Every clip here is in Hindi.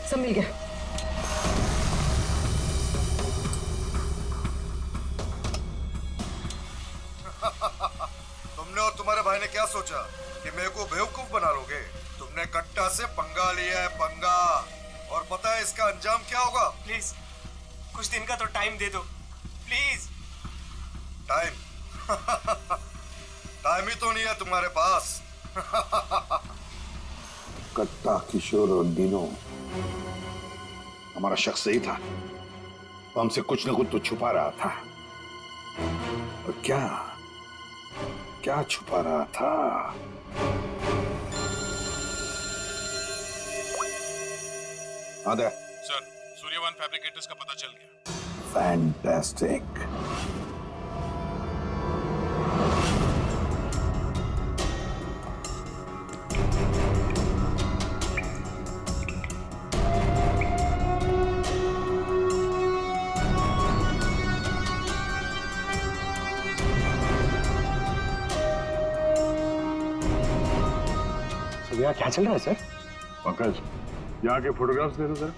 सब मिल गया। तुमने और तुम्हारे भाई ने क्या सोचा कि मेरे को बेवकूफ बना लोगे? तुमने कट्टा से पंगा लिया है, पंगा। और पता है इसका अंजाम क्या होगा? प्लीज कुछ दिन का तो टाइम दे दो प्लीज। टाइम? टाइम ही तो नहीं है तुम्हारे पास। कट्टा, किशोर और दीनो हमारा शख्स सही था। वो हमसे कुछ न कुछ तो छुपा रहा था। और क्या क्या छुपा रहा था? आदे सर, सूर्यवान फैब्रिकेटर्स का पता चल गया। फैंटास्टिक। यहाँ क्या चल रहा है सर? पंकज, यहाँ के फोटोग्राफ्स दे दो जरा,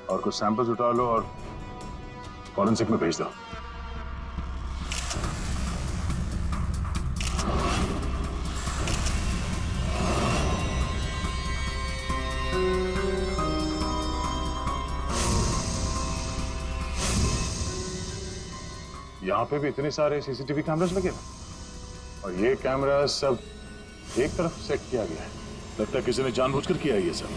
और कुछ सैंपल्स उठा लो और फॉरेंसिक में भेज दो। यहाँ पे भी इतने सारे सीसीटीवी कैमरास लगे हैं, और ये कैमरा सब एक तरफ सेट किया गया है। लगता है किसी ने जानबूझकर किया है ये सब।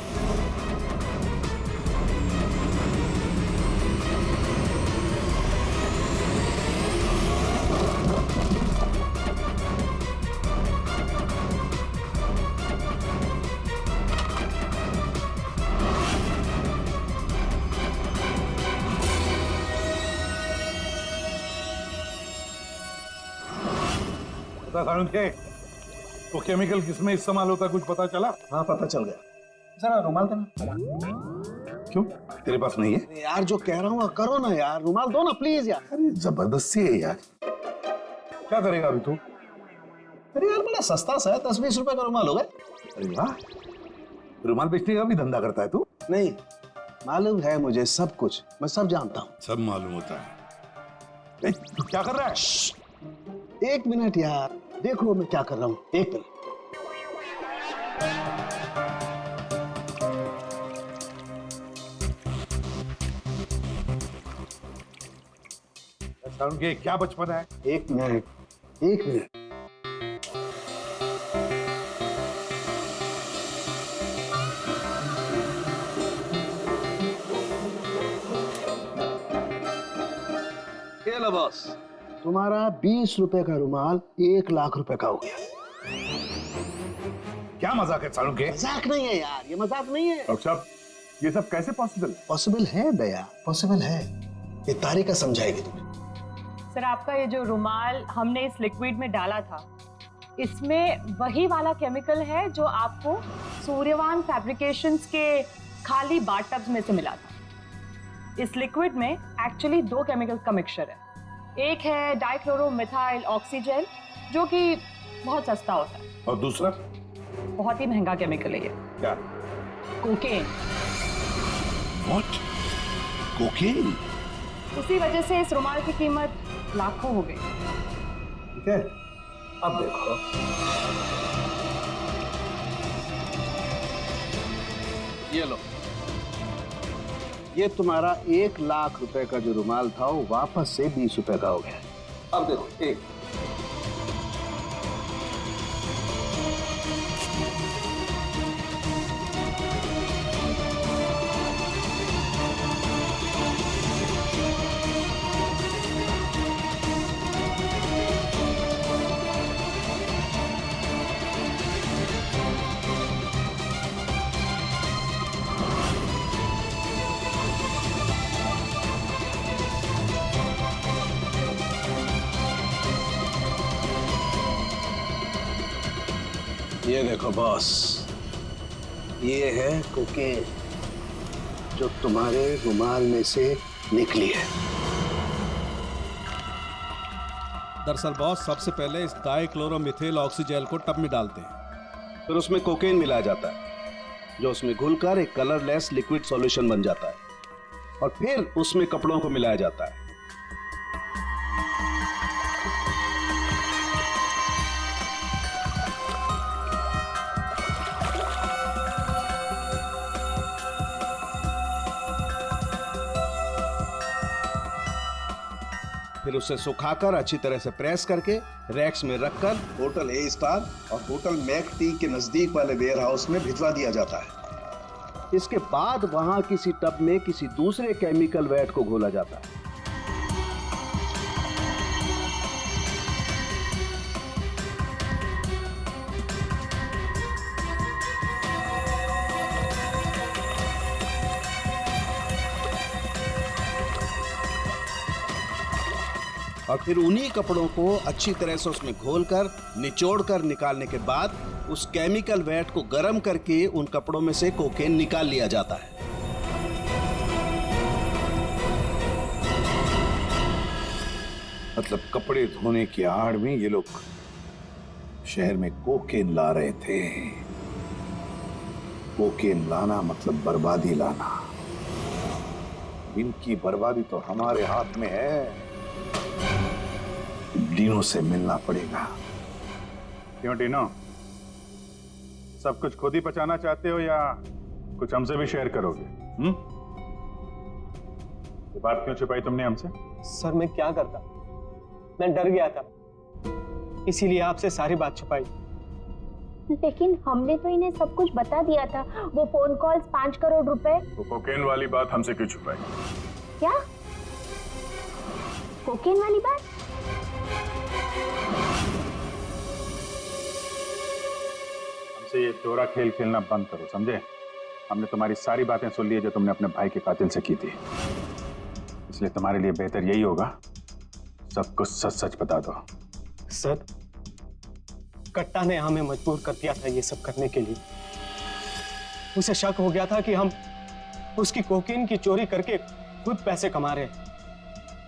पता सारुण के वो केमिकल किसमें इस्तेमाल होता कुछ पता चला? हाँ पता चल गया। जरा रुमाल देना। क्यों, तेरे पास नहीं है? यार जो कह रहा हूँ करो ना यार, रुमाल दो ना प्लीज यार। अरे जबरदस्ती है यार। क्या करेगा अभी तू? अरे यार बड़ा सस्ता सा है, 10-20 रुपए का रुमाल होगा। अरे वाह, रुमाल बेचने का भी धंधा करता है तू? नहीं, मालूम है मुझे सब कुछ, मैं सब जानता हूँ। सब मालूम होता है। तू क्या कर रहा है? एक मिनट यार, देखो मैं क्या कर रहा हूँ, एक मिनट। सारुण के क्या बचपन है? एक मिनट, एक मिनट। ये लो बॉस, तुम्हारा 20 रुपए का रुमाल 1 लाख रुपए का हो गया। क्या मजाक है सारुण के? मजाक नहीं है यार, ये मजाक नहीं है। डॉक्टर साहब, ये सब कैसे पॉसिबल है? पॉसिबल है दया, पॉसिबल है। ये तारिका समझाएगी तुम्हें। सर आपका ये जो रुमाल हमने इस लिक्विड में डाला था, इसमें वही वाला केमिकल है जो आपको सूर्यवान फैब्रिकेशंस के खाली बाथटब्स में से मिला था। इस लिक्विड में एक्चुअली 2 केमिकल्स का मिक्सचर है। एक है डाइक्लोरोमिथाइल ऑक्सीजेल, जो कि बहुत सस्ता होता है, और दूसरा? बहुत ही महंगा केमिकल है ये, क्या? कोकेन। What? कोकेन? उसी वजह से इस रुमाल की कीमत लाखों हो गई। ठीक है, अब देखो। ये लो, ये तुम्हारा 1 लाख रुपए का जो रुमाल था वो वापस से 20 रुपए का हो गया। अब देखो, एक ये देखो बॉस, ये है कोकेन जो तुम्हारे रुमाल में से निकली है। दरअसल बॉस, सबसे पहले इस डाइक्लोरोमिथेल ऑक्सीजेल को टब में डालते हैं, फिर उसमें कोकेन मिलाया जाता है। जो उसमें घुलकर एक कलरलेस लिक्विड सॉल्यूशन बन जाता है और फिर उसमें कपड़ों को मिलाया जाता है। फिर उसे सुखाकर अच्छी तरह से प्रेस करके रैक्स में रखकर होटल ए स्टार और होटल मैक टी के नजदीक वाले वेयर हाउस में भिजवा दिया जाता है। इसके बाद वहां किसी टब में किसी दूसरे केमिकल वैट को घोला जाता है। और फिर उन्हीं कपड़ों को अच्छी तरह से उसमें घोलकर निचोड़कर निकालने के बाद उस केमिकल वैट को गर्म करके उन कपड़ों में से कोकेन निकाल लिया जाता है। मतलब कपड़े धोने की आड़ में ये लोग शहर में कोकेन ला रहे थे। कोकेन लाना मतलब बर्बादी लाना। इनकी बर्बादी तो हमारे हाथ में है। डीनो से मिलना पड़ेगा। क्यों डीनो, सब कुछ खुद ही पचाना चाहते हो या कुछ हमसे भी शेयर करोगे? ये बात क्यों छुपाई तुमने हमसे? सर मैं क्या करता, मैं डर गया था, इसीलिए आपसे सारी बात छुपाई। लेकिन हमने तो इन्हें सब कुछ बता दिया था। वो फोन कॉल्स, 5 करोड़ रुपए। वो कोकेन वाली बात हमसे क्यों छुपाई? क्या कोकेन वाली बात? हमसे ये दोहरा खेल खेलना बंद करो, समझे? हमने तुम्हारी सारी बातें सुन ली जो तुमने अपने भाई के कातिल से की थी। इसलिए तुम्हारे लिए बेहतर यही होगा सब कुछ सच सच बता दो। सर, कट्टा ने हमें मजबूर कर दिया था ये सब करने के लिए। उसे शक हो गया था कि हम उसकी कोकीन की चोरी करके खुद पैसे कमा रहे हैं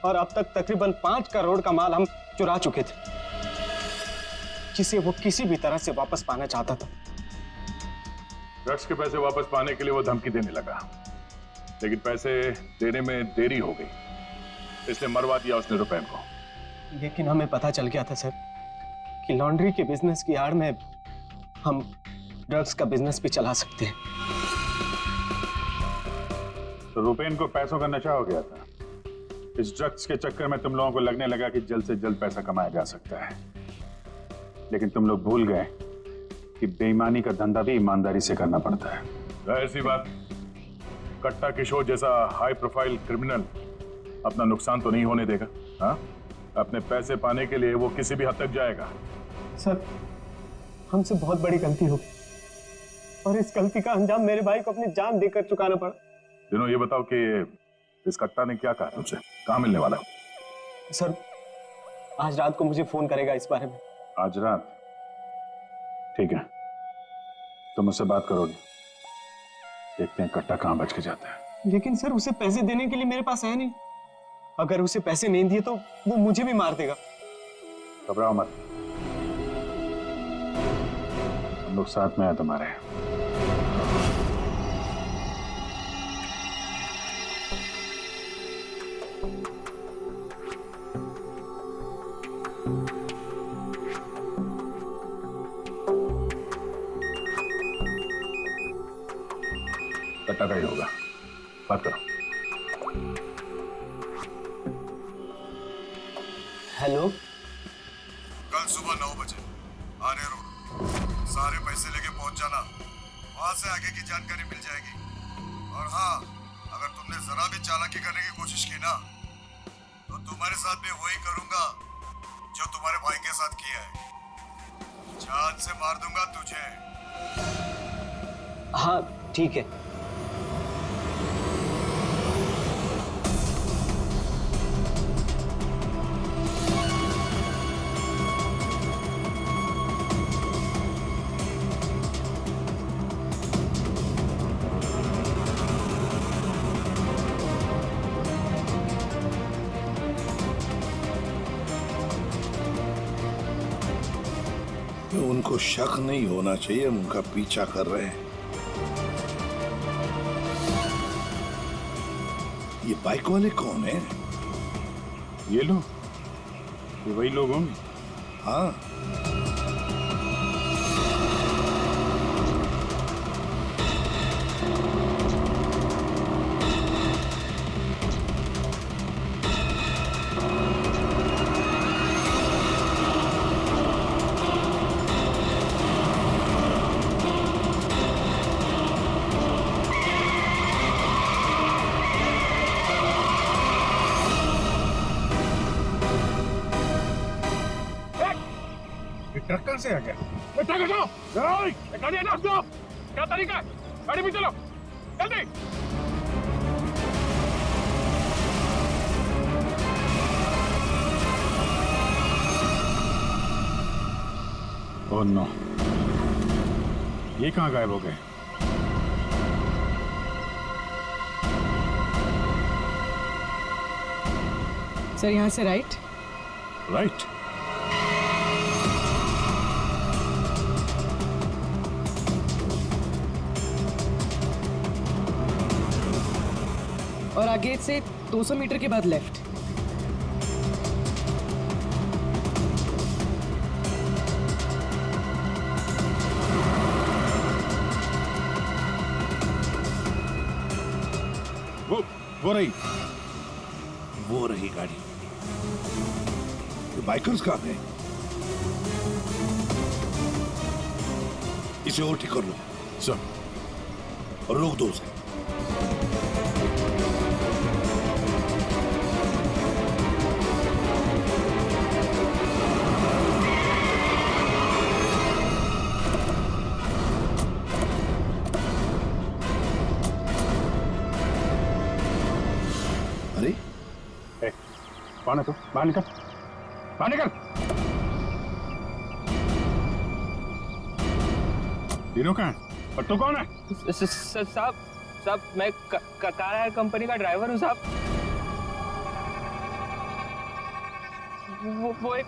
और अब तक तकरीबन 5 करोड़ का माल हम चुरा चुके थे, जिसे वो किसी भी तरह से वापस पाना चाहता था। ड्रग्स के पैसे वापस पाने के लिए वो धमकी देने लगा, लेकिन पैसे देने में देरी हो गई, इसलिए मरवा दिया उसने रुपैन को। लेकिन हमें पता चल गया था सर कि लॉन्ड्री के बिजनेस की आड़ में हम ड्रग्स का बिजनेस भी चला सकते हैं। तो रुपैन को पैसों का नशा हो गया था। इस ड्रग्स के चक्कर में तुम लोगों को लगने लगा कि जल्द से जल्द पैसा कमाया जा सकता है, लेकिन तुम लोग भूल गए कि बेईमानी का धंधा भी ईमानदारी से करना पड़ता है। ऐसी बात, कट्टा किशोर जैसा हाई प्रोफाइल क्रिमिनल अपना नुकसान तो नहीं होने देगा। हाँ, अपने पैसे पाने के लिए वो किसी भी हद तक जाएगा। सर, हमसे बहुत बड़ी गलती हो गई और इस गलती का अंजाम मेरे भाई को अपनी जान देकर चुकाना पड़ा। दिनों, ये बताओ कि इस कट्टा ने क्या कहा तुमसे? कहाँ मिलने वाला? सर, आज रात को मुझे फोन करेगा इस बारे में। आज रात? ठीक है, तुम मुझसे बात करोगे, देखते हैं कट्टा कहाँ बच के जाता है। लेकिन सर, उसे पैसे देने के लिए मेरे पास है नहीं। अगर उसे पैसे नहीं दिए तो वो मुझे भी मार देगा। घबराओ मत, हम लोग साथ में हैं तुम्हारे। कट्टा का ही होगा, बात करो। हेलो, कल सुबह 9 बजे आने रोड सारे पैसे लेके पहुंच जाना। वहां से आगे की जानकारी मिल जाएगी। और हाँ, अगर तुमने जरा भी चालाकी करने की कोशिश की ना, तो तुम्हारे साथ भी वही करूंगा जो तुम्हारे भाई के साथ किया है। जान से मार दूंगा तुझे। हाँ ठीक है। उनको शक नहीं होना चाहिए, हम उनका पीछा कर रहे हैं। ये बाइक वाले कौन है? ये लोग, ये वही लोग होंगे। हाँ, ट्रक कहाँ से आ गया? ट्रक हटाओ! गाड़ी हटाओ! क्या तरीका है? गाड़ी भी चलो, जल्दी! ओह नो, ये कहाँ गायब हो गए? सर यहाँ से राइट। राइट। और आगे से 200 मीटर के बाद लेफ्ट। वो रही। वो रही गाड़ी। ये बाइकर्स कहाँ गए? इसे और ठीक कर लो सर। और रोक दो उसे। अरे कौन है तू? बाहर निकल, बाहर निकल। तीनों कहाँ है? और तू कौन है? साहब मैं कार हायर कंपनी का ड्राइवर हूँ साहब। वो एक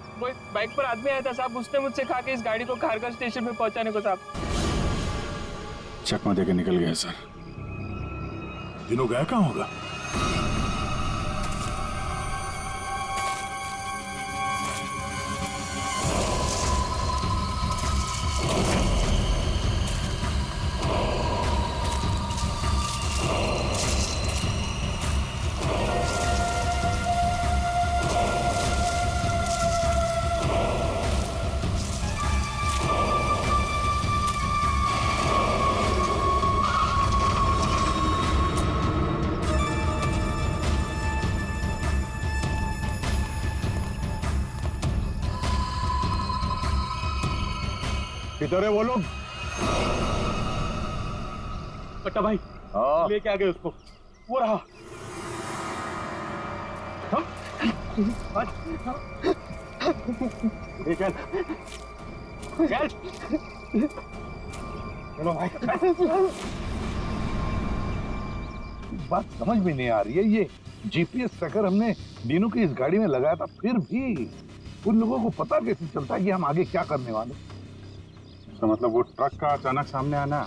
बाइक पर आदमी आया था साहब, उसने मुझसे कहा कि इस गाड़ी को खारगर स्टेशन पे पहुंचाने को साहब। चकमा देके निकल गया सर। तीनों गया कहाँ होगा? किधर है वो लोग? कट्टा भाई लेके आ गए उसको। वो रहा। चल चल चलो भाई। बात समझ में नहीं आ रही है। ये जीपीएस ट्रैकर हमने डीनू की इस गाड़ी में लगाया था, फिर भी उन लोगों को पता कैसे चलता है कि हम आगे क्या करने वाले? तो मतलब वो ट्रक का अचानक सामने आना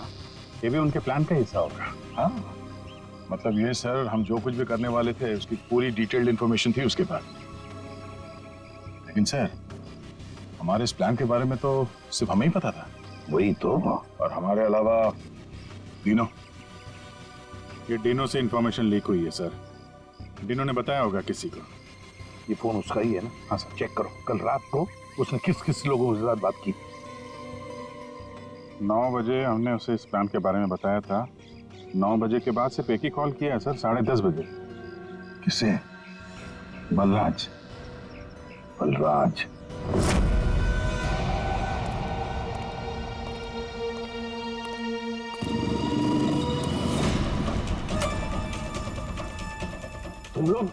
ये भी उनके प्लान का हिस्सा होगा। हाँ, मतलब ये सर, हम जो कुछ भी करने वाले थे उसकी पूरी डिटेल्ड इंफॉर्मेशन थी उसके पास। लेकिन सर, हमारे इस प्लान के बारे में तो सिर्फ हमें ही पता था। वही तो। और हमारे अलावा डीनो, ये डीनो से इंफॉर्मेशन लीक हुई है सर। डीनो ने बताया होगा किसी को। ये फोन उसका ही है ना? हाँ सर। चेक करो कल रात को उसने किस किस लोगों के साथ बात की। 9 बजे हमने उसे इस प्लान के बारे में बताया था। 9 बजे के बाद सिर्फ एक ही कॉल किया है सर, 10:30 बजे। किसे? बलराज। बलराज तुम लोग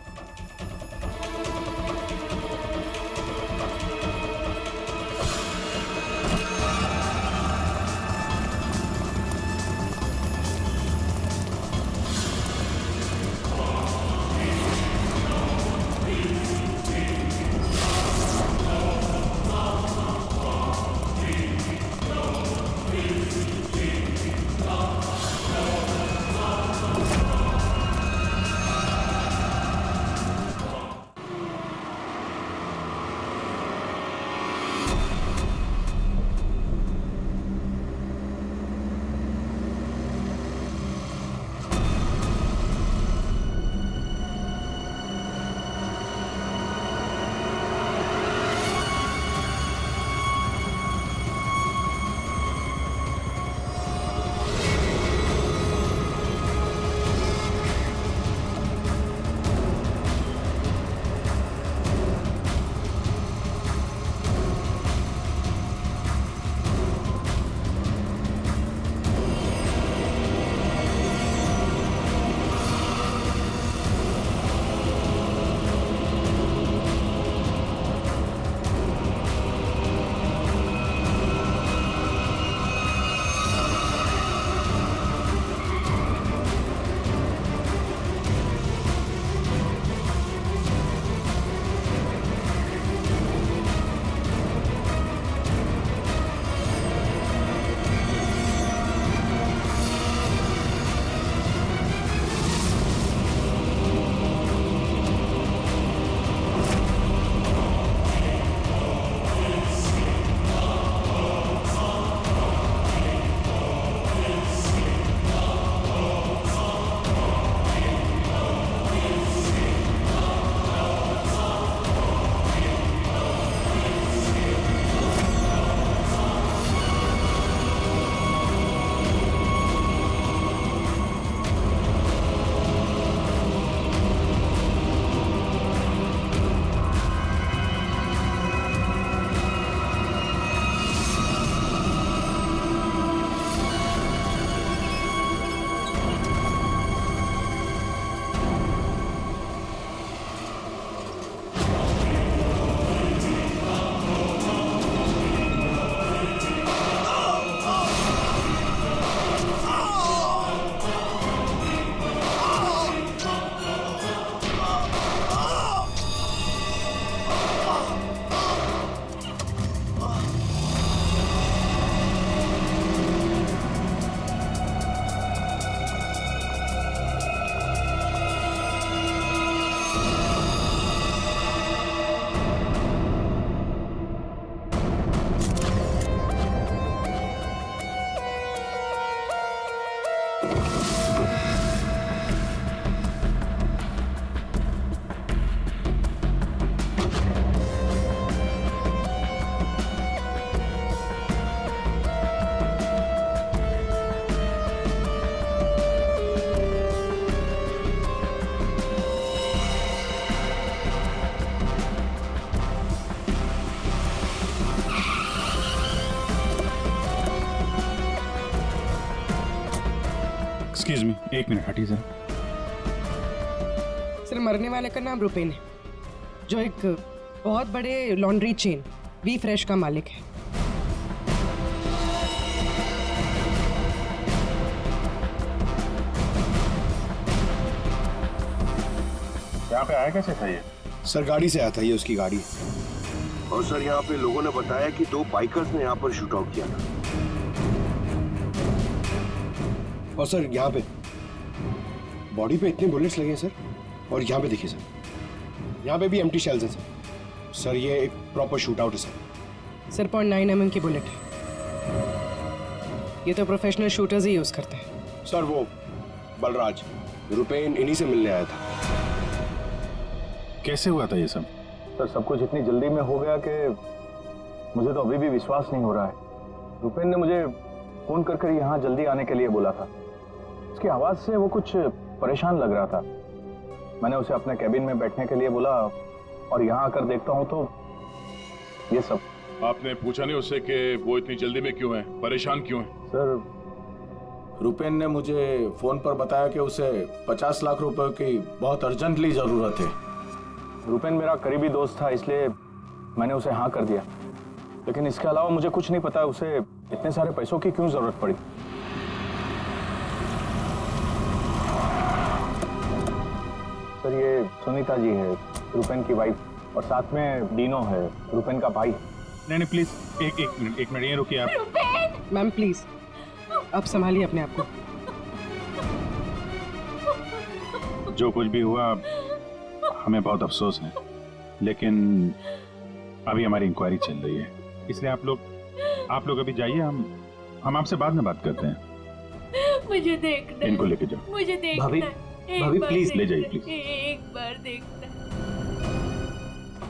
एक्सक्यूज मी, एक मिनट हटिए सर। सर मरने वाले का नाम रुपेन है, जो एक बहुत बड़े लॉन्ड्री चेन वी फ्रेश का मालिक है। यहाँ पे आया कैसे था ये? सर गाड़ी से आया था, ये उसकी गाड़ी है। और सर यहाँ पे लोगों ने बताया कि 2 बाइकर्स ने यहाँ पर शूट आउट किया था। और सर यहाँ पे बॉडी पे इतने बुलेट्स लगे हैं सर, और यहाँ पे देखिए सर, यहाँ पे भी एम्प्टी शेल्स हैं सर। सर ये एक प्रॉपर शूट आउट है सर। सर 0.9 mm की बुलेट है। ये तो प्रोफेशनल शूटर्स ही यूज करते हैं। सर वो बलराज रुपेन इन्हीं से मिलने आया था। कैसे हुआ था ये सब? सर सब कुछ इतनी जल्दी में हो गया कि मुझे तो अभी भी विश्वास नहीं हो रहा है। रुपेन ने मुझे फोन कर यहाँ जल्दी आने के लिए बोला था। उसकी आवाज से वो कुछ परेशान लग रहा था। मैंने उसे अपने कैबिन में बैठने के लिए बोला और यहाँ आकर देखता हूँ तो ये सब। आपने पूछा नहीं उससे कि वो इतनी जल्दी में क्यों है, परेशान क्यों है? सर रुपेन ने मुझे फोन पर बताया कि उसे 50 लाख रुपए की बहुत अर्जेंटली जरूरत है। रुपेन मेरा करीबी दोस्त था, इसलिए मैंने उसे हाँ कर दिया। लेकिन इसके अलावा मुझे कुछ नहीं पता उसे इतने सारे पैसों की क्यों जरूरत पड़ी। सर ये सुनीता जी है, रुपेन की वाइफ, और साथ में डीनो है, रुपेन का भाई। नहीं प्लीज एक मिनट ये रुकिए आप। मैम प्लीज आप संभालिए अपने आप को। जो कुछ भी हुआ हमें बहुत अफसोस है, लेकिन अभी हमारी इंक्वायरी चल रही है, इसलिए आप लोग अभी जाइए। हम आपसे बाद में बात करते हैं। मुझे देखना, इनको लेके जाओ। मुझे देखना, भाभी प्लीज ले जाइए प्लीज। एक बार देखना।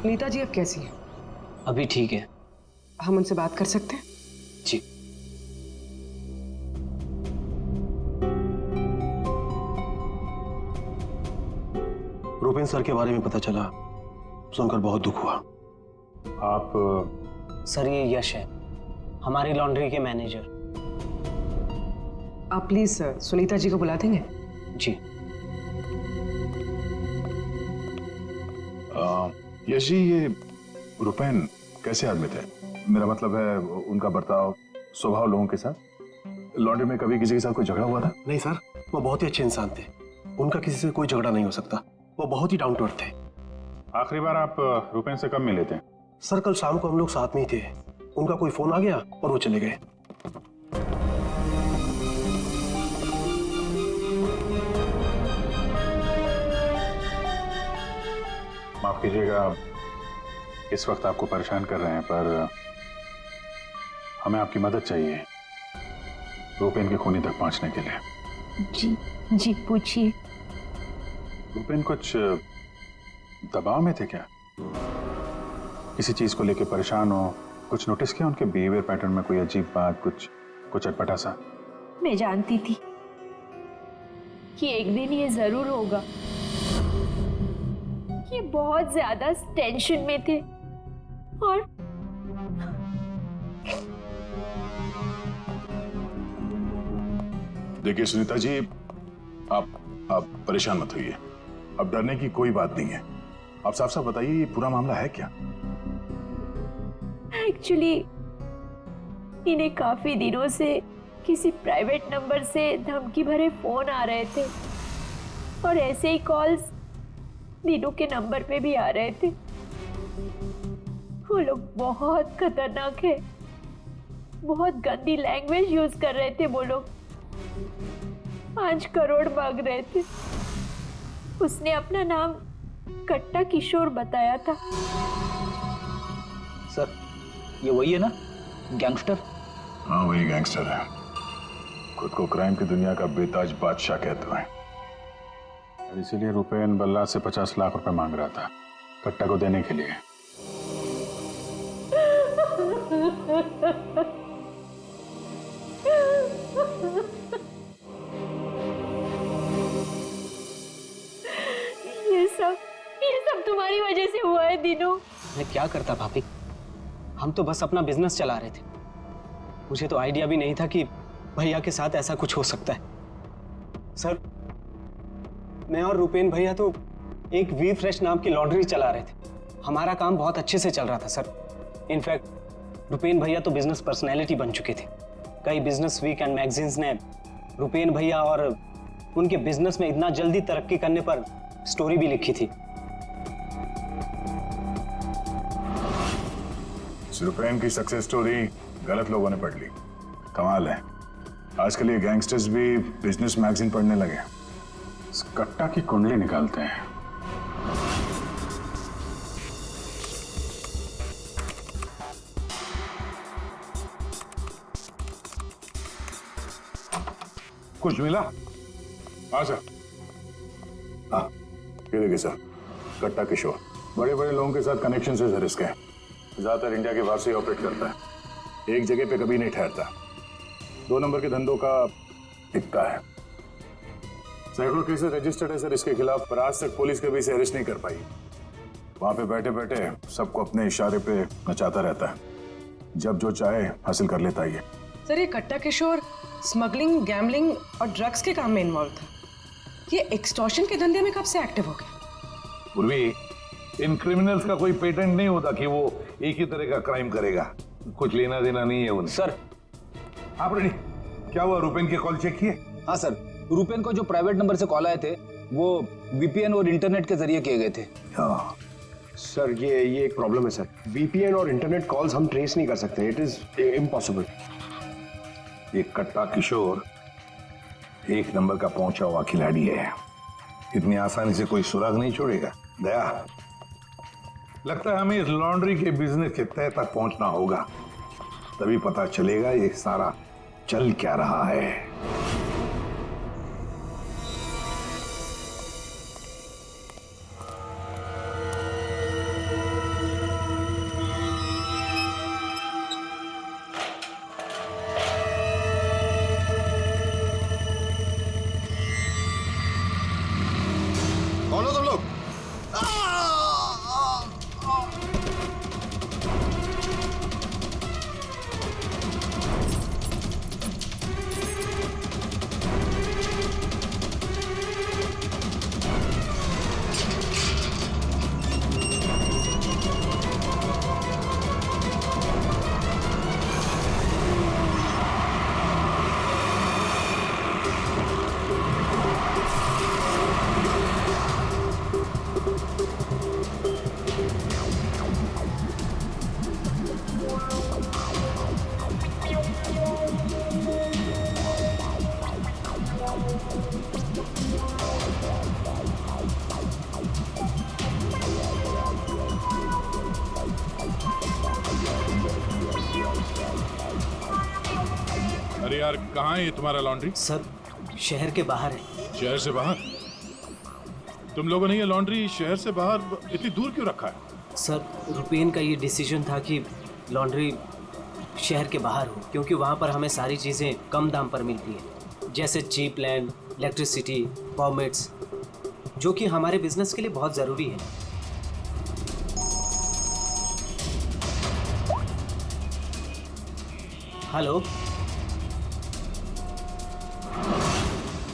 नीता जी अब कैसी है? अभी ठीक है। हम उनसे बात कर सकते हैं? जी। रुपेन सर के बारे में पता चला, सुनकर बहुत दुख हुआ। आप? सर ये यश है, हमारी लॉन्ड्री के मैनेजर। आप प्लीज सुनीता जी को बुला देंगे? जी। यश जी, ये रुपेन कैसे आदमी थे? मेरा मतलब है उनका बर्ताव, स्वभाव लोगों के साथ। लॉन्ड्री में कभी किसी के साथ कोई झगड़ा हुआ था? नहीं सर, वो बहुत ही अच्छे इंसान थे, उनका किसी से कोई झगड़ा नहीं हो सकता। वो बहुत ही डाउन टू अर्थ थे। आखिरी बार आप रुपेन से कब मिले थे? सर कल शाम को हम लोग साथ में ही थे, उनका कोई फोन आ गया और वो चले गए। माफ कीजिएगा इस वक्त आपको परेशान कर रहे हैं, पर हमें आपकी मदद चाहिए रुपेन के खूनी तक पहुंचने के लिए। जी पूछिए। रुपेन कुछ दबाव में थे क्या? किसी चीज को लेकर परेशान हो? कुछ नोटिस किया उनके बिहेवियर पैटर्न में? कोई अजीब बात, कुछ अटपटा सा? मैं जानती थी कि एक दिन ये जरूर होगा। ये बहुत ज्यादा टेंशन में थे और देखिए सुनीता जी, आप परेशान मत होइए। अब डरने की कोई बात नहीं है। आप साफ साफ बताइए ये पूरा मामला है क्या? एक्चुअली इन्हें काफी दिनों से किसी प्राइवेट नंबर से धमकी भरे फोन आ रहे थे और ऐसे ही कॉल्स दीनू के नंबर पे भी आ रहे थे। वो लोग बहुत खतरनाक है, बहुत गंदी लैंग्वेज यूज कर रहे थे। वो लोग 5 करोड़ मांग रहे थे। उसने अपना नाम कट्टा किशोर बताया था। सर ये वही है ना, गैंगस्टर? हाँ वही गैंगस्टर है। खुद को क्राइम की दुनिया का बेताज बादशाह कहते हैं, और इसीलिए रुपेन बल्ला से 50 लाख रुपए मांग रहा था कट्टा को देने के लिए। ये सब तुम्हारी वजह से हुआ है दीनू। मैं क्या करता भाभी, हम तो बस अपना बिजनेस चला रहे थे। मुझे तो आइडिया भी नहीं था कि भैया के साथ ऐसा कुछ हो सकता है। सर, मैं और रुपेन भैया तो एक वी फ्रेश नाम की लॉन्ड्री चला रहे थे। हमारा काम बहुत अच्छे से चल रहा था सर। इनफैक्ट रुपेन भैया तो बिजनेस पर्सनैलिटी बन चुके थे। कई बिजनेस वीक एंड मैगजीन्स ने रुपेन भैया और उनके बिजनेस में इतना जल्दी तरक्की करने पर स्टोरी भी लिखी थी। रुपेन की सक्सेस स्टोरी गलत लोगों ने पढ़ ली। कमाल है, आजकल ये गैंगस्टर्स भी बिजनेस मैगजीन पढ़ने लगे। इस कट्टा की कुंडली निकालते हैं। कुछ मिला? हाँ सर। हाँ, ये देखिए सर, कट्टा किशोर बड़े बड़े लोगों के साथ कनेक्शन से सर इसके, ज्यादातर इंडिया के बाहर से ऑपरेट करता है। एक जगह पे कभी नहीं ठहरता। 2 नंबर के धंधों का टिक्का है। सैकड़ों केसेस रजिस्टर्ड है सर इसके खिलाफ, पर आज तक पुलिस कभी इसे अरेस्ट नहीं कर पाई। वहां पे बैठे बैठे सबको अपने इशारे पे नचाता रहता है। जब जो चाहे हासिल कर लेता है ये। सर, ये कट्टा किशोर स्मगलिंग, गैम्बलिंग और ड्रग्स के काम में इन्वॉल्व था। ये एक्सटॉर्शन के धंधे में कब से एक्टिव हो गया? पूर्वी, इन क्रिमिनल्स का कोई पेटेंट नहीं होता कि वो एक ही तरह का क्राइम करेगा। कुछ लेना देना नहीं है उन्हें। सर, आप रेडी? क्या हुआ, रुपेन के कॉल चेक किए? हाँ सर, रुपेन को जो प्राइवेट नंबर से कॉल आए थे वो वीपीएन और इंटरनेट के जरिए किए गए थे। हाँ सर, ये एक प्रॉब्लम है सर। वीपीएन और इंटरनेट कॉल्स हम ट्रेस नहीं कर सकते। It is impossible. ये कट्टा किशोर 1 नंबर का पहुंचा हुआ खिलाड़ी है। इतनी आसानी से कोई सुराग नहीं छोड़ेगा। दया, लगता है हमें इस लॉन्ड्री के बिजनेस के तह तक पहुंचना होगा, तभी पता चलेगा ये सारा चल क्या रहा है। कौन हो तुम लोग? अरे यार, कहाँ है ये तुम्हारा लॉन्ड्री? सर, शहर के बाहर है। शहर से बाहर? तुम लोगों ने ये लॉन्ड्री शहर से बाहर इतनी दूर क्यों रखा है? सर, रुपेन का ये डिसीजन था कि लॉन्ड्री शहर के बाहर हो, क्योंकि वहाँ पर हमें सारी चीज़ें कम दाम पर मिलती हैं, जैसे चीप लैंड, इलेक्ट्रिसिटी, परमिट्स, जो कि हमारे बिजनेस के लिए बहुत ज़रूरी है। हेलो,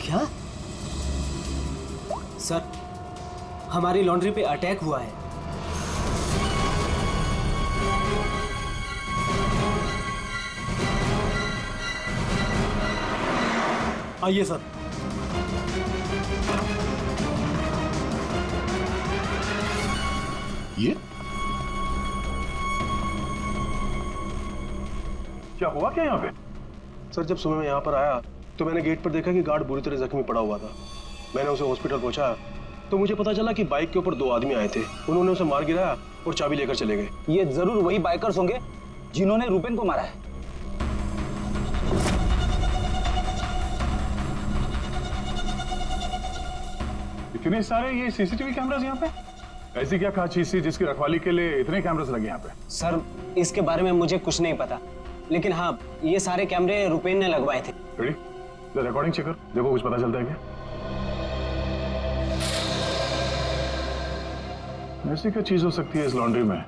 क्या? सर, हमारी लॉन्ड्री पे अटैक हुआ है। आइए सर। ये क्या हुआ क्या यहाँ पे? सर, जब सुबह मैं यहाँ पर आया तो मैंने गेट पर देखा कि गार्ड बुरी तरह जख्मी पड़ा हुआ था। मैंने उसे हॉस्पिटल पहुंचाया तो मुझे पता चला कि बाइक के ऊपर 2 आदमी आए थे। उन्होंने उसे मार गिराया और चाबी लेकर चले गए। ये जरूर वही बाइकर्स होंगे जिन्होंने रुपेन को मारा है। इतने सारे ये सीसीटीवी कैमरास यहाँ पे? ऐसी क्या खास चीज थी जिसकी रखवाली के लिए इतने कैमरास लगे यहाँ पे? सर इसके बारे में मुझे कुछ नहीं पता, लेकिन हाँ ये सारे कैमरे रुपेन ने लगवाए थे। रिकॉर्डिंग चेक कर, देखो कुछ पता चलता है क्या? ऐसी क्या चीज हो सकती है इस लॉन्ड्री में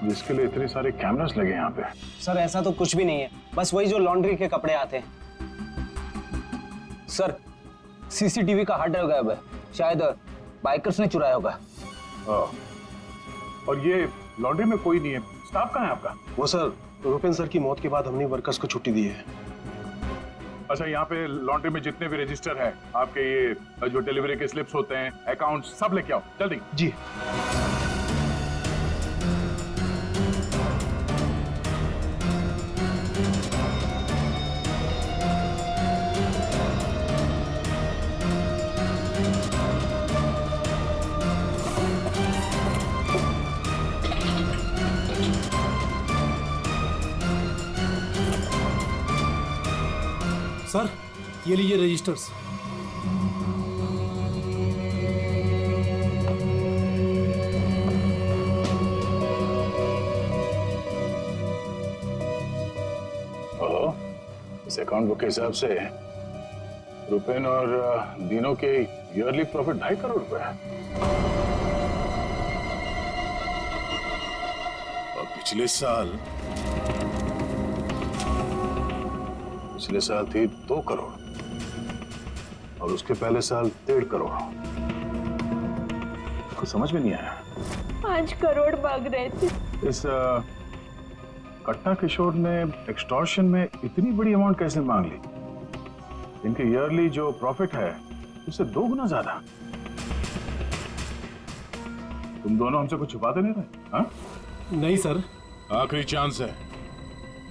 जिसके लिए इतने सारे कैमरास लगे यहाँ पे? सर ऐसा तो कुछ भी नहीं है, बस वही जो लॉन्ड्री के कपड़े आते हैं। सर सीसीटीवी का हार्ड ड्राइव गायब है, शायद बाइकर्स ने चुराया होगा। और ये लॉन्ड्री में कोई नहीं है, स्टाफ कहाँ है आपका? वो सर रुपेन सर की मौत के बाद हमने वर्कर्स को छुट्टी दी है। अच्छा, यहाँ पे लॉन्ड्री में जितने भी रजिस्टर है आपके, ये जो डिलीवरी के स्लिप्स होते हैं, अकाउंट, सब लेके आओ जल्दी। जी। सर ये लीजिए रजिस्टर्स। इस अकाउंट बुक के हिसाब से रुपेन और दीनों के ईयरली प्रॉफिट 2.5 करोड़ रुपए है। और पिछले साल थी 2 करोड़ और उसके पहले साल 1.5 करोड़। कुछ समझ में नहीं आया। 5 करोड़ मांग रहे थे। इस कट्टा किशोर ने एक्सटॉर्शन में इतनी बड़ी अमाउंट कैसे मांग ली? इनके ईयरली जो प्रॉफिट है उससे 2 गुना ज्यादा। तुम दोनों हमसे कुछ छुपाते नहीं रहे? हाँ? नहीं सर। आखिरी चांस है,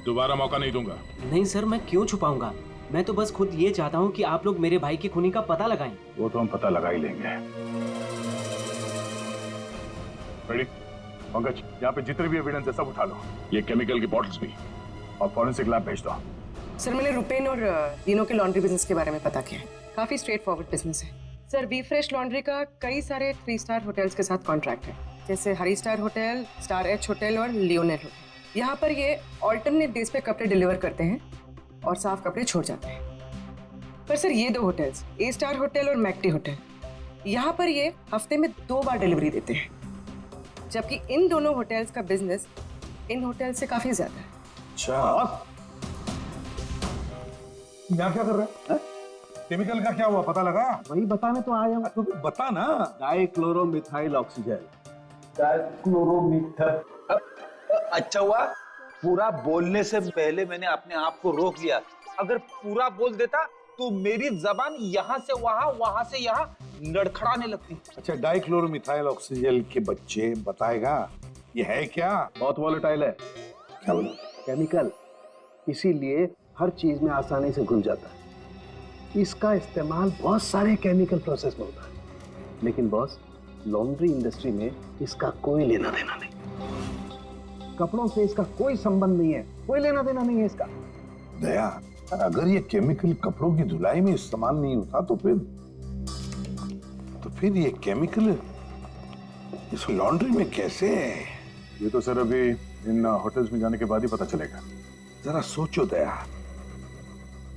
दोबारा मौका नहीं दूंगा। नहीं सर, मैं क्यों छुपाऊंगा? मैं तो बस खुद ये चाहता हूँ कि आप लोग मेरे भाई की खूनी का पता लगाएं। वो तो हम पता लगा ही लेंगे। रेडी? पंकज, यहाँ पे जितने भी एविडेंस है सब उठा लो। ये केमिकल की बॉटल्स भी, और फॉरेंसिक लैब भेज दो। सर मैंने रुपेन और दीनों के लॉन्ड्री बिजनेस के बारे में पता किया है। काफी स्ट्रेट फॉरवर्ड बिजनेस है सर। वी फ्रेश लॉन्ड्री का कई सारे 3 स्टार होटल्स के साथ कॉन्ट्रैक्ट है, जैसे Hari star hotel, star H hotel और लियोनेल होटल। यहाँ पर ये ऑल्टरनेट डेज पे कपड़े डिलीवर करते हैं और साफ कपड़े छोड़ जाते हैं। पर सर ये 2 होटल्स, ए स्टार होटल और मैक्टी होटल, यहाँ पर ये हफ्ते में 2 बार डिलीवरी देते हैं, जबकि इन दोनों होटल्स का बिजनेस इन होटल से काफी ज्यादा है। अच्छा, यहाँ क्या कर रहे हैं? केमिकल का क्या हुआ, पता लगा? वही बताने तो आया हूँ। तो बता ना। डाइक्लोरोमिथाइल ऑक्सीजन। अच्छा हुआ पूरा बोलने से पहले मैंने अपने आप को रोक लिया। अगर पूरा बोल देता तो मेरी जबान यहाँ से वहाँ, वहाँ से यहाँ लड़खड़ाने लगती। अच्छा, डाइक्लोरोमिथाइल ऑक्सीजन के बच्चे बताएगा ये है क्या? बहुत वॉलेटाइल है। क्या बोला? केमिकल, इसीलिए हर चीज में आसानी से घुल जाता है। इसका इस्तेमाल बहुत सारे केमिकल प्रोसेस में होता है, लेकिन बॉस लॉन्ड्री इंडस्ट्री में इसका कोई लेना देना नहीं। कपड़ों से इसका कोई संबंध नहीं है, कोई लेना देना नहीं है इसका। दया, अगर ये केमिकल कपड़ों की धुलाई में इस्तेमाल नहीं होता तो फिर ये केमिकल इस लॉन्ड्री में कैसे? ये तो सर अभी इन होटल्स में जाने के बाद ही पता चलेगा। जरा सोचो दया,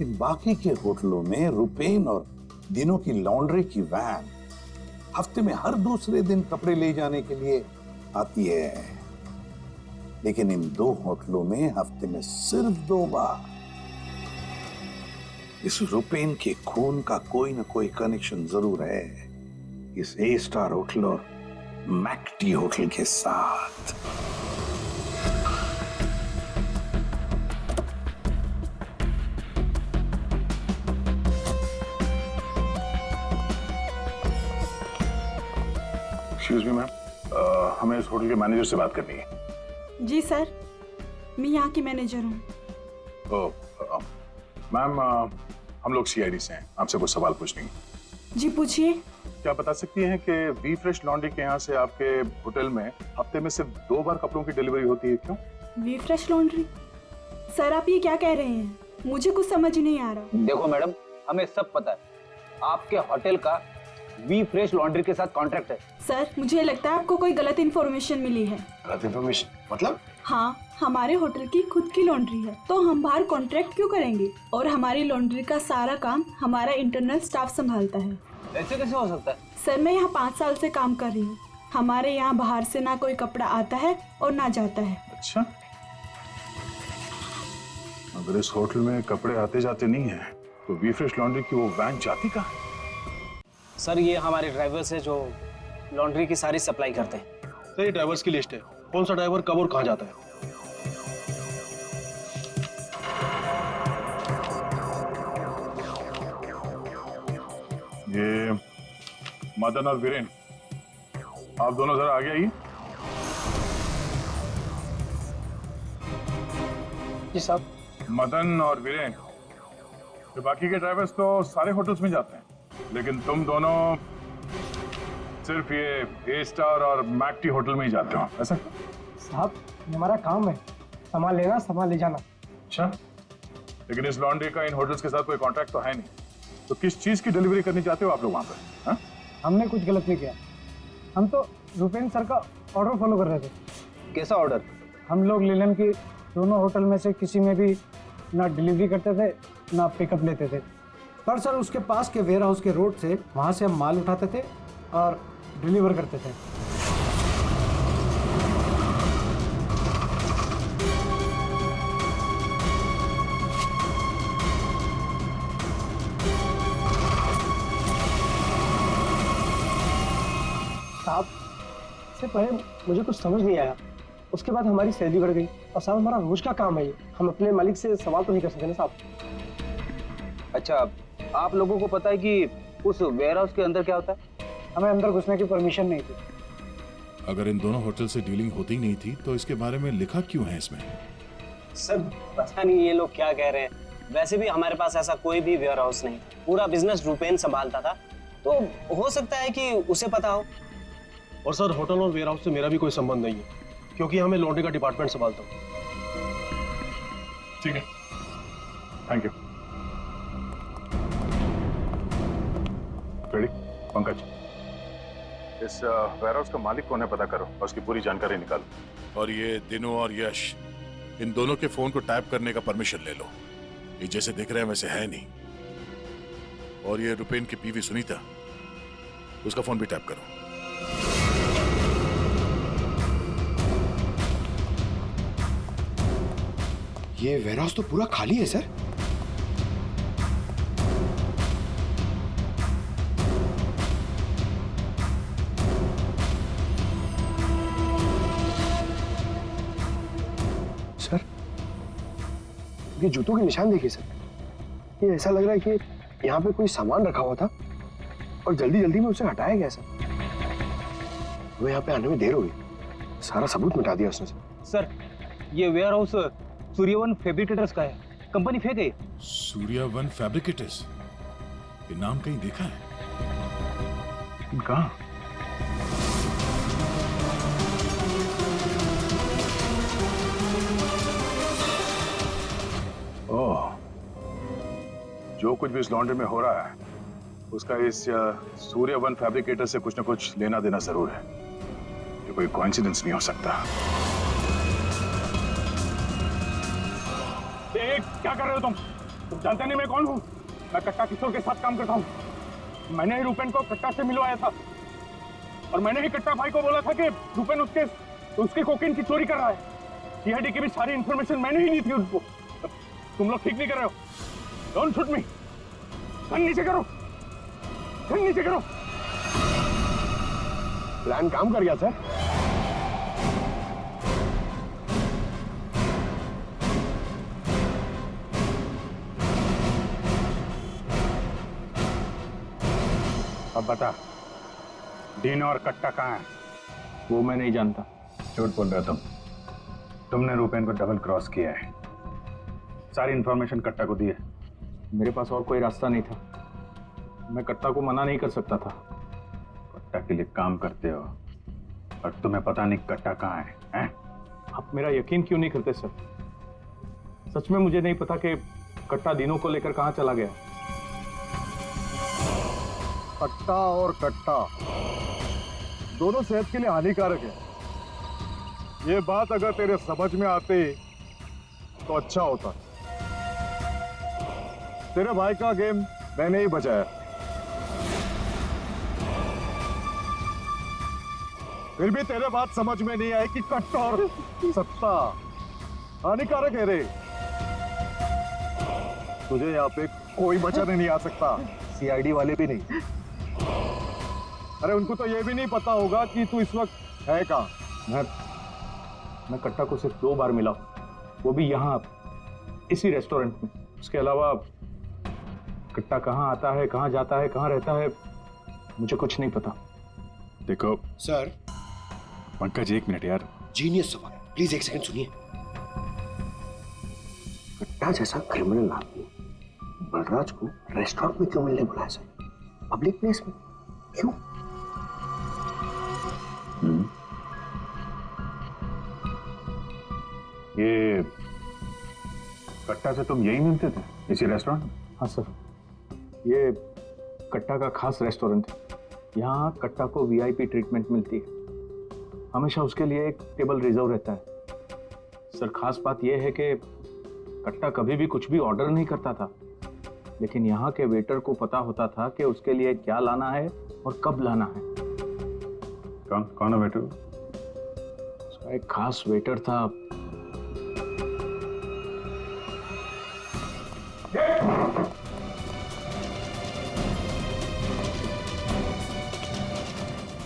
इन बाकी के होटलों में रुपेन और दिनों की लॉन्ड्री की वैन हफ्ते में हर दूसरे दिन कपड़े ले जाने के लिए आती है, लेकिन इन 2 होटलों में हफ्ते में सिर्फ 2 बार। इस रुपेन के खून का कोई ना कोई कनेक्शन जरूर है इस ए स्टार होटल और मैक्टी होटल के साथ। एक्सक्यूज मी मैम, हमें इस होटल के मैनेजर से बात करनी है। जी सर, मैं यहाँ की मैनेजर हूँ। मैम, हम लोग सीआईडी से हैं, आपसे कुछ सवाल पूछने हैं। जी पूछिए। क्या बता सकती हैं कि वी फ्रेश लॉन्ड्री के यहाँ से आपके होटल में हफ्ते में सिर्फ 2 बार कपड़ों की डिलीवरी होती है, क्यों? We fresh laundry? सर आप ये क्या कह रहे हैं? मुझे कुछ समझ नहीं आ रहा। देखो मैडम, हमें सब पता है आपके होटल का वी फ्रेश लॉन्ड्री के साथ कॉन्ट्रैक्ट है। सर मुझे लगता है आपको कोई गलत इन्फॉर्मेशन मिली है। गलत इन्फॉर्मेशन मतलब? हाँ, हमारे होटल की खुद की लॉन्ड्री है तो हम बाहर कॉन्ट्रैक्ट क्यों करेंगे? और हमारी लॉन्ड्री का सारा काम हमारा इंटरनल स्टाफ संभालता है। ऐसे कैसे हो सकता है? सर मैं यहाँ 5 साल से काम कर रही हूँ। हमारे यहाँ बाहर से ना कोई कपड़ा आता है और ना जाता है। अच्छा, अगर इस होटल में कपड़े आते जाते नहीं है तो वी फ्रेश लॉन्ड्री की वो वैन जाती कहाँ है? सर ये हमारे ड्राइवर्स है जो लॉन्ड्री की सारी सप्लाई करते हैं। सर ये ड्राइवर्स की लिस्ट है, कौन सा ड्राइवर कब और कहाँ जाता है। ये मदन और वीरेन, आप दोनों जरा आगे आइए। जी साहब। मदन और वीरेन, ये बाकी के ड्राइवर्स तो सारे होटल्स में जाते हैं, लेकिन तुम दोनों सिर्फ ये ए स्टार और मैकटी होटल में ही जाते हो, ऐसा? साहब हमारा काम है, सामान लेना सामान ले जाना। अच्छा, लेकिन इस लॉन्ड्री का इन होटल्स के साथ कोई कॉन्ट्रैक्ट तो है नहीं, तो किस चीज की डिलीवरी करनी चाहते हो आप लोग वहां पर? हाँ? हमने कुछ गलत नहीं किया, हम तो रुपेन सर का ऑर्डर फॉलो कर रहे थे। कैसा ऑर्डर? हम लोग लीलन के दोनों होटल में से किसी में भी ना डिलीवरी करते थे ना पिकअप लेते थे, पर सर उसके पास के वेयर हाउस के रोड से वहाँ से हम माल उठाते थे और डिलीवर करते थे। साहब इससे पहले मुझे कुछ समझ नहीं आया, उसके बाद हमारी सैलरी बढ़ गई और साहब हमारा रोज का काम है ये, हम अपने मालिक से सवाल तो नहीं कर सकते ना साहब। अच्छा, आप लोगों को पता है कि उस वेयर हाउस के अंदर क्या होता है? हमें अंदर घुसने की परमिशन नहीं थी। अगर इन दोनों होटल से डीलिंग होती नहीं थी तो इसके बारे में लिखा क्यों है इसमें? सर पता नहीं ये लोग क्या कह रहे हैं, वैसे भी हमारे पास ऐसा कोई भी वेयर हाउस नहीं, पूरा बिजनेस रुपेन संभालता था, तो हो सकता है कि उसे पता हो। और सर होटल और वेयर हाउस से मेरा भी कोई संबंध नहीं है, क्योंकि हमें लॉन्ड्री का डिपार्टमेंट संभालता हूँ। ठीक है, थैंक यू। रेडी? पंकज, इस वेयर हाउस का मालिक कौन है पता करो और उसकी पूरी जानकारी निकालो। और ये दिनू और यश, इन दोनों के फोन को टैप करने का परमिशन ले लो, ये जैसे दिख रहे हैं वैसे है नहीं। और ये रुपेन की बीवी सुनीता, उसका फोन भी टैप करो। ये वेयरहाउस तो पूरा खाली है सर। सर ये जूतों के निशान देखिए सर, ये ऐसा लग रहा है कि यहाँ पे कोई सामान रखा हुआ था और जल्दी जल्दी में उसे हटाया गया सर। वो यहाँ पे आने में देर हो गई, सारा सबूत मिटा दिया उसने सर। ये वेयर हाउस सूर्यवन फैब्रिकेटर्स का है, कंपनी फेक है। सूर्यवन फैब्रिकेटर्स, ये नाम कहीं देखा है? कहाँ? ओह, जो कुछ भी इस लॉन्ड्री में हो रहा है उसका इस सूर्यवन फैब्रिकेटर से कुछ ना कुछ लेना देना जरूर है। ये कोई कोइंसिडेंस नहीं हो सकता। क्या कर रहे हो तुम जानते नहीं मैं कौन हूँ? मैं कट्टा किशोर के साथ काम करता हूँ। मैंने ही रुपेन को कट्टा से मिलवाया था और मैंने ही कट्टा भाई को बोला था कि रुपेन उसके कोकीन की चोरी कर रहा है। सीआईडी की भी सारी इंफॉर्मेशन मैंने ही दी थी उनको। तुम लोग ठीक नहीं कर रहे हो। Don't shoot me. गन नीचे करो, गन नीचे करो। प्लान काम कर गया सर। अब बता, डीनो और कट्टा कहाँ है? वो मैं नहीं जानता। झूठ बोल रहे हो तुमने रुपेन को डबल क्रॉस किया है, सारी इंफॉर्मेशन कट्टा को दी है। मेरे पास और कोई रास्ता नहीं था, मैं कट्टा को मना नहीं कर सकता था। कट्टा के लिए काम करते हो और तुम्हें पता नहीं कट्टा कहाँ है? आप मेरा यकीन क्यों नहीं करते सर? सच में मुझे नहीं पता कि कट्टा दिनों को लेकर कहाँ चला गया। कट्टा और कट्टा दोनों सेहत के लिए हानिकारक है। ये बात अगर तेरे समझ में आती तो अच्छा होता। तेरे भाई का गेम मैंने ही बचाया। फिर भी तेरे बात समझ में नहीं आई कि कट्टा और सट्टा हानिकारक है रे। तुझे यहाँ पे कोई बचाने नहीं आ सकता, सीआईडी वाले भी नहीं। अरे उनको तो ये भी नहीं पता होगा कि तू इस वक्त है कहाँ। मैं कट्टा को सिर्फ 2 बार मिला, वो भी यहाँ इसी रेस्टोरेंट में। उसके अलावा कट्टा कहाँ आता है, कहाँ जाता है, कहाँ रहता है, मुझे कुछ नहीं पता। देखो सर। पंकज, 1 मिनट यार। जीनियस सवाल, प्लीज 1 सेकंड सुनिए। कट्टा जैसा क्रिमिनल आदमी बलराज को रेस्टोरेंट में क्यों मिलने बुलाया सर? पब्लिक प्लेस में क्यों? ये कट्टा से तुम यही मिलते थे, इसी रेस्टोरेंट में? हाँ सर, ये कट्टा का खास रेस्टोरेंट है। यहाँ कट्टा को वीआईपी ट्रीटमेंट मिलती है। हमेशा उसके लिए एक टेबल रिजर्व रहता है। सर, खास बात यह है कि कट्टा कभी भी कुछ भी ऑर्डर नहीं करता था, लेकिन यहाँ के वेटर को पता होता था कि उसके लिए क्या लाना है और कब लाना है। कौन है वेटर? उसका एक खास वेटर था।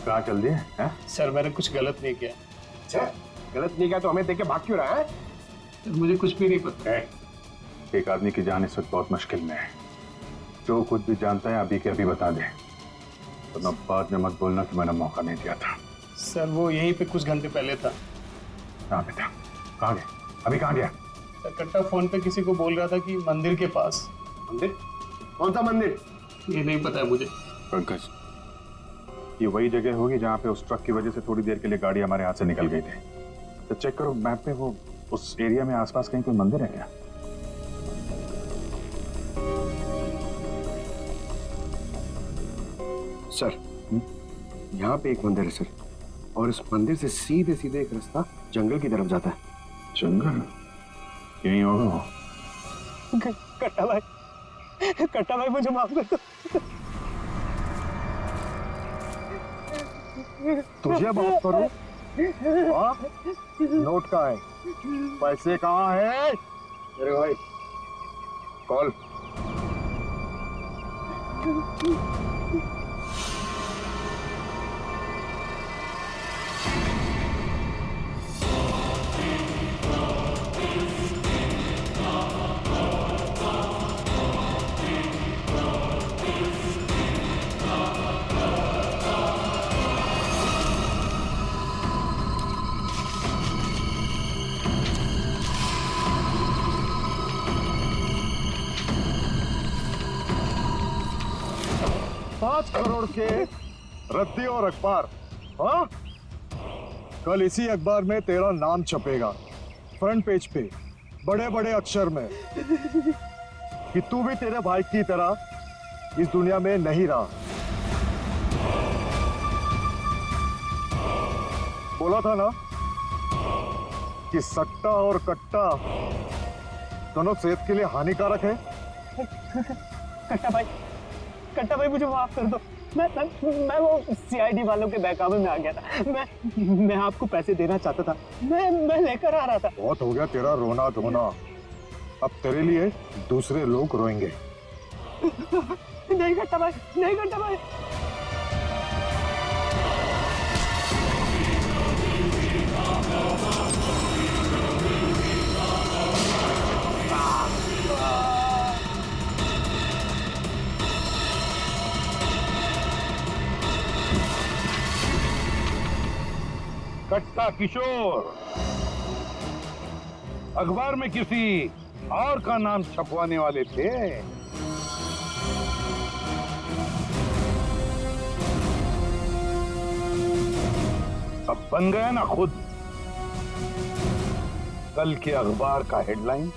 कहाँ चल दिए? सर, मैंने कुछ गलत नहीं किया। अच्छा, गलत नहीं किया तो हमें देख के भाग क्यों रहा है? मुझे कुछ भी नहीं पता। एक आदमी की जान इस वक्त बहुत मुश्किल में है। जो खुद भी जानता है अभी के अभी बता दे, वरना बाद में मत बोलना कि मैंने मौका नहीं दिया था। सर, वो यहीं पे कुछ घंटे पहले था। कहाँ पे था? कहाँ गया? अभी कहाँ गया? सर, कट्टा फोन पे किसी को बोल रहा था कि मंदिर के पास। मंदिर? कौन सा मंदिर? ये नहीं पता है मुझे। पंकज, ये वही जगह होगी जहाँ पे उस ट्रक की वजह से थोड़ी देर के लिए गाड़ी हमारे हाथ से निकल गई थी। तो चेक करो मैप पे, वो उस एरिया में आसपास कहीं कोई मंदिर है क्या? सर, यहाँ पे एक मंदिर है सर, और इस मंदिर से सीधे सीधे एक रास्ता जंगल की तरफ जाता है। जंगल? यहीं होगा वो। कट्टा भाई मुझे माफ कर दो। तुझे माफ करो? नोट कहाँ है? पैसे कहाँ है? अरे भाई, कॉल। करोड़ के रद्दी और अखबार। हाँ, कल इसी अखबार में तेरा नाम छपेगा, फ्रंट पेज पे बड़े बड़े अक्षर में, कि तू भी तेरे भाई की तरह इस दुनिया में नहीं रहा। बोला था ना कि सट्टा और कट्टा दोनों सेहत के लिए हानिकारक है। कट्टा भाई मुझे माफ कर दो। मैं वो सीआईडी वालों के बहकावे में आ गया था। मैं आपको पैसे देना चाहता था। मैं लेकर आ रहा था। बहुत हो गया तेरा रोना धोना, अब तेरे लिए दूसरे लोग रोएंगे। नहीं कट्टा भाई, नहीं कट्टा भाई। कट्टा किशोर अखबार में किसी और का नाम छपवाने वाले थे। अब बन गया ना खुद। कल के अखबार का हेडलाइन